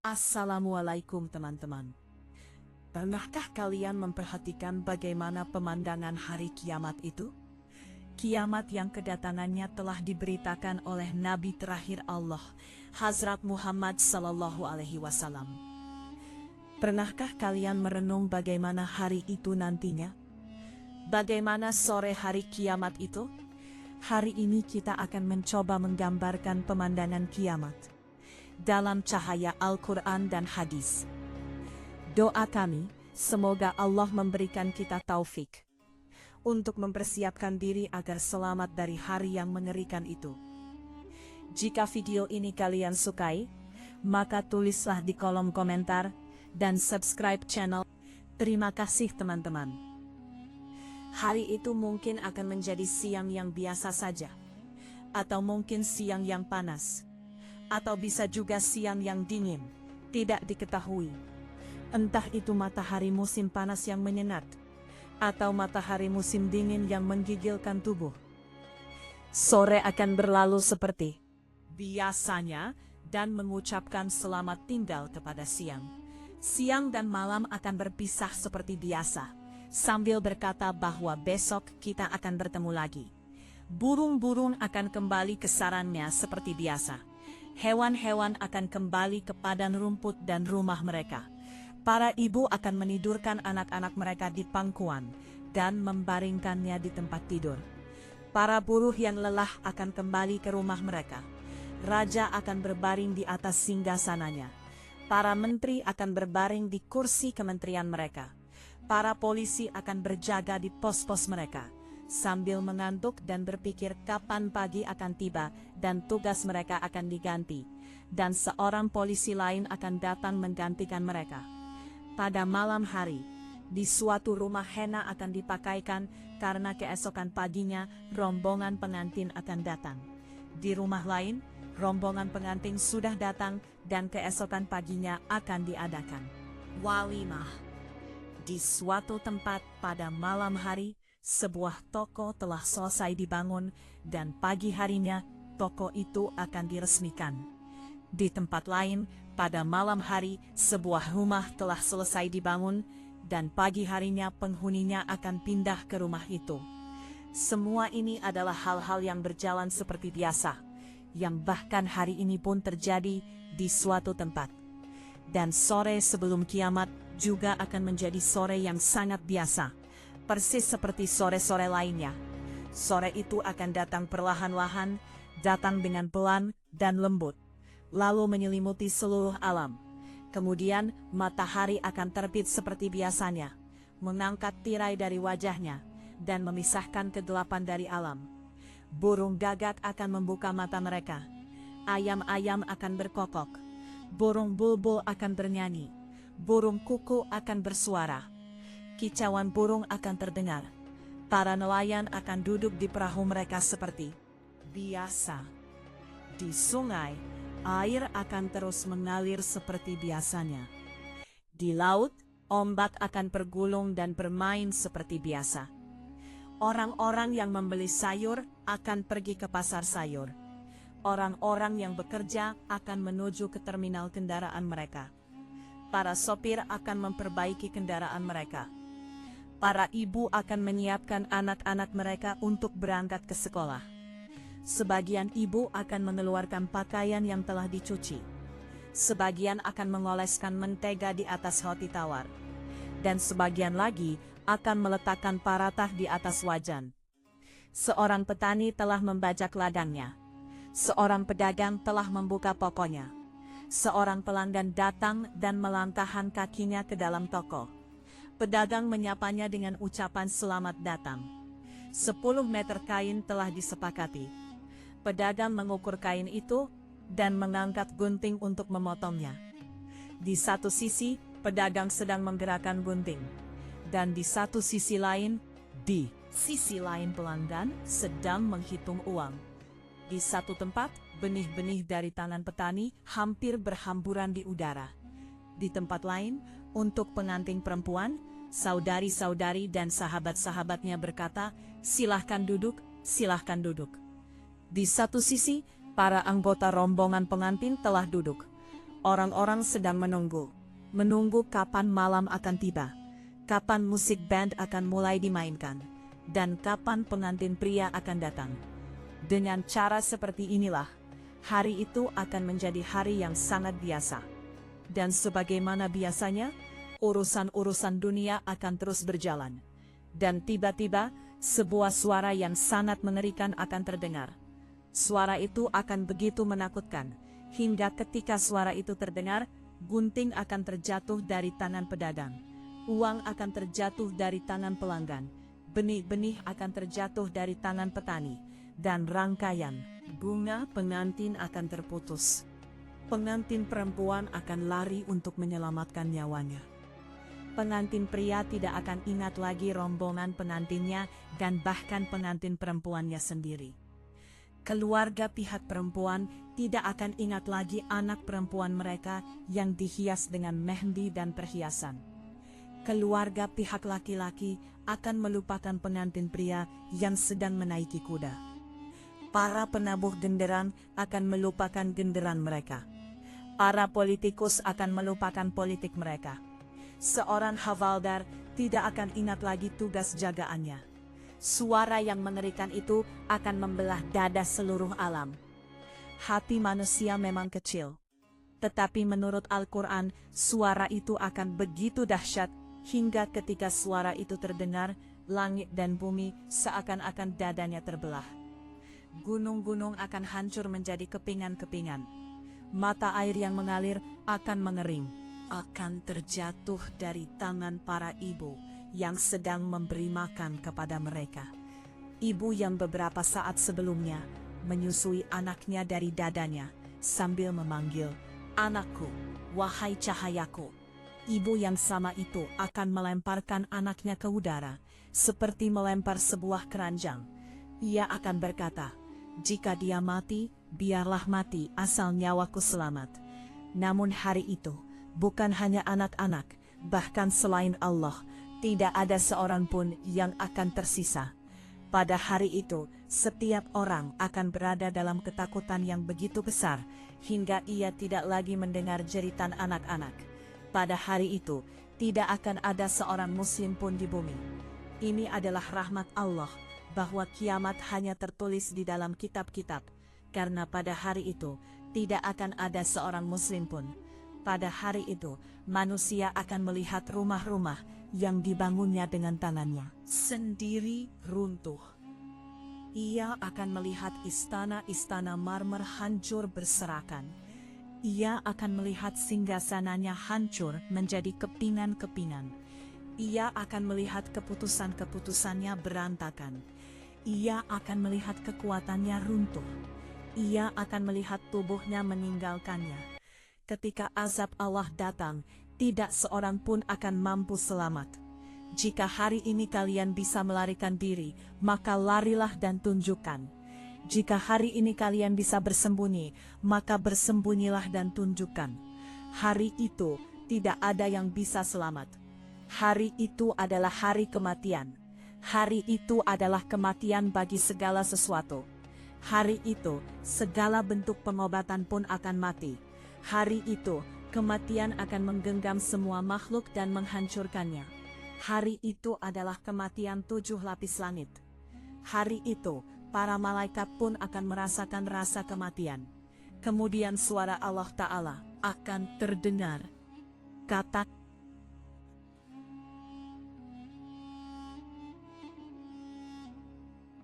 Assalamualaikum teman-teman. Pernahkah kalian memperhatikan bagaimana pemandangan hari kiamat itu? Kiamat yang kedatangannya telah diberitakan oleh Nabi terakhir Allah, Hazrat Muhammad Sallallahu Alaihi Wasallam. Pernahkah kalian merenung bagaimana hari itu nantinya? Bagaimana sore hari kiamat itu? Hari ini kita akan mencoba menggambarkan pemandangan kiamat dalam cahaya Al-Quran dan hadis. Doa kami, semoga Allah memberikan kita taufik untuk mempersiapkan diri agar selamat dari hari yang mengerikan itu. Jika video ini kalian sukai, maka tulislah di kolom komentar dan subscribe channel. Terima kasih teman-teman. Hari itu mungkin akan menjadi siang yang biasa saja, atau mungkin siang yang panas, atau bisa juga siang yang dingin, tidak diketahui. Entah itu matahari musim panas yang menyengat, atau matahari musim dingin yang menggigilkan tubuh. Sore akan berlalu seperti biasanya dan mengucapkan selamat tinggal kepada siang. Siang dan malam akan berpisah seperti biasa, sambil berkata bahwa besok kita akan bertemu lagi. Burung-burung akan kembali ke sarangnya seperti biasa. Hewan-hewan akan kembali ke padang rumput dan rumah mereka. Para ibu akan menidurkan anak-anak mereka di pangkuan dan membaringkannya di tempat tidur. Para buruh yang lelah akan kembali ke rumah mereka. Raja akan berbaring di atas singgasananya. Para menteri akan berbaring di kursi kementerian mereka. Para polisi akan berjaga di pos-pos mereka, sambil mengantuk dan berpikir kapan pagi akan tiba dan tugas mereka akan diganti, dan seorang polisi lain akan datang menggantikan mereka. Pada malam hari, di suatu rumah henna akan dipakaikan karena keesokan paginya rombongan pengantin akan datang. Di rumah lain, rombongan pengantin sudah datang dan keesokan paginya akan diadakan walimah. Di suatu tempat pada malam hari, sebuah toko telah selesai dibangun dan pagi harinya toko itu akan diresmikan. Di tempat lain, pada malam hari sebuah rumah telah selesai dibangun dan pagi harinya penghuninya akan pindah ke rumah itu. Semua ini adalah hal-hal yang berjalan seperti biasa, yang bahkan hari ini pun terjadi di suatu tempat. Dan sore sebelum kiamat juga akan menjadi sore yang sangat biasa, persis seperti sore-sore lainnya. Sore itu akan datang perlahan-lahan, datang dengan pelan dan lembut, lalu menyelimuti seluruh alam. Kemudian matahari akan terbit seperti biasanya, mengangkat tirai dari wajahnya, dan memisahkan kegelapan dari alam. Burung gagak akan membuka mata mereka. Ayam-ayam akan berkokok. Burung bulbul akan bernyanyi. Burung kuku akan bersuara. Kicauan burung akan terdengar. Para nelayan akan duduk di perahu mereka seperti biasa. Di sungai, air akan terus mengalir seperti biasanya. Di laut, ombak akan bergulung dan bermain seperti biasa. Orang-orang yang membeli sayur akan pergi ke pasar sayur. Orang-orang yang bekerja akan menuju ke terminal kendaraan mereka. Para sopir akan memperbaiki kendaraan mereka. Para ibu akan menyiapkan anak-anak mereka untuk berangkat ke sekolah. Sebagian ibu akan mengeluarkan pakaian yang telah dicuci. Sebagian akan mengoleskan mentega di atas roti tawar. Dan sebagian lagi akan meletakkan paratah di atas wajan. Seorang petani telah membajak ladangnya. Seorang pedagang telah membuka tokonya. Seorang pelanggan datang dan melangkahkan kakinya ke dalam toko. Pedagang menyapanya dengan ucapan selamat datang. 10 meter kain telah disepakati. Pedagang mengukur kain itu dan mengangkat gunting untuk memotongnya. Di satu sisi, pedagang sedang menggerakkan gunting. Dan di satu sisi lain, pelanggan sedang menghitung uang. Di satu tempat, benih-benih dari tangan petani hampir berhamburan di udara. Di tempat lain, untuk pengantin perempuan, saudari-saudari dan sahabat-sahabatnya berkata, "Silahkan duduk, silahkan duduk." Di satu sisi, para anggota rombongan pengantin telah duduk. Orang-orang sedang menunggu kapan malam akan tiba, kapan musik band akan mulai dimainkan, dan kapan pengantin pria akan datang. Dengan cara seperti inilah, hari itu akan menjadi hari yang sangat biasa. Dan sebagaimana biasanya, urusan-urusan dunia akan terus berjalan. Dan tiba-tiba, sebuah suara yang sangat mengerikan akan terdengar. Suara itu akan begitu menakutkan, hingga ketika suara itu terdengar, gunting akan terjatuh dari tangan pedagang, uang akan terjatuh dari tangan pelanggan, benih-benih akan terjatuh dari tangan petani, dan rangkaian bunga pengantin akan terputus. Pengantin perempuan akan lari untuk menyelamatkan nyawanya. Pengantin pria tidak akan ingat lagi rombongan pengantinnya dan bahkan pengantin perempuannya sendiri. Keluarga pihak perempuan tidak akan ingat lagi anak perempuan mereka yang dihias dengan mehndi dan perhiasan. Keluarga pihak laki-laki akan melupakan pengantin pria yang sedang menaiki kuda. Para penabuh genderan akan melupakan genderan mereka. Para politikus akan melupakan politik mereka. Seorang hafaldar tidak akan ingat lagi tugas jagaannya. Suara yang mengerikan itu akan membelah dada seluruh alam. Hati manusia memang kecil, tetapi menurut Al-Quran, suara itu akan begitu dahsyat, hingga ketika suara itu terdengar, langit dan bumi seakan-akan dadanya terbelah. Gunung-gunung akan hancur menjadi kepingan-kepingan. Mata air yang mengalir akan mengering, akan terjatuh dari tangan para ibu yang sedang memberi makan kepada mereka. Ibu yang beberapa saat sebelumnya menyusui anaknya dari dadanya sambil memanggil, "Anakku, wahai cahayaku." Ibu yang sama itu akan melemparkan anaknya ke udara, seperti melempar sebuah keranjang. Ia akan berkata, "Jika dia mati, biarlah mati asal nyawaku selamat." Namun hari itu, bukan hanya anak-anak, bahkan selain Allah, tidak ada seorang pun yang akan tersisa. Pada hari itu, setiap orang akan berada dalam ketakutan yang begitu besar, hingga ia tidak lagi mendengar jeritan anak-anak. Pada hari itu, tidak akan ada seorang muslim pun di bumi. Ini adalah rahmat Allah, bahwa kiamat hanya tertulis di dalam kitab-kitab, karena pada hari itu, tidak akan ada seorang muslim pun. Pada hari itu, manusia akan melihat rumah-rumah yang dibangunnya dengan tangannya sendiri runtuh. Ia akan melihat istana-istana marmer hancur berserakan. Ia akan melihat singgasananya hancur menjadi kepingan-kepingan. Ia akan melihat keputusan-keputusannya berantakan. Ia akan melihat kekuatannya runtuh. Ia akan melihat tubuhnya meninggalkannya. Ketika azab Allah datang, tidak seorang pun akan mampu selamat. Jika hari ini kalian bisa melarikan diri, maka larilah dan tunjukkan. Jika hari ini kalian bisa bersembunyi, maka bersembunyilah dan tunjukkan. Hari itu tidak ada yang bisa selamat. Hari itu adalah hari kematian. Hari itu adalah kematian bagi segala sesuatu. Hari itu, segala bentuk pengobatan pun akan mati. Hari itu, kematian akan menggenggam semua makhluk dan menghancurkannya. Hari itu adalah kematian 7 lapis langit. Hari itu, para malaikat pun akan merasakan rasa kematian. Kemudian suara Allah Ta'ala akan terdengar. Kata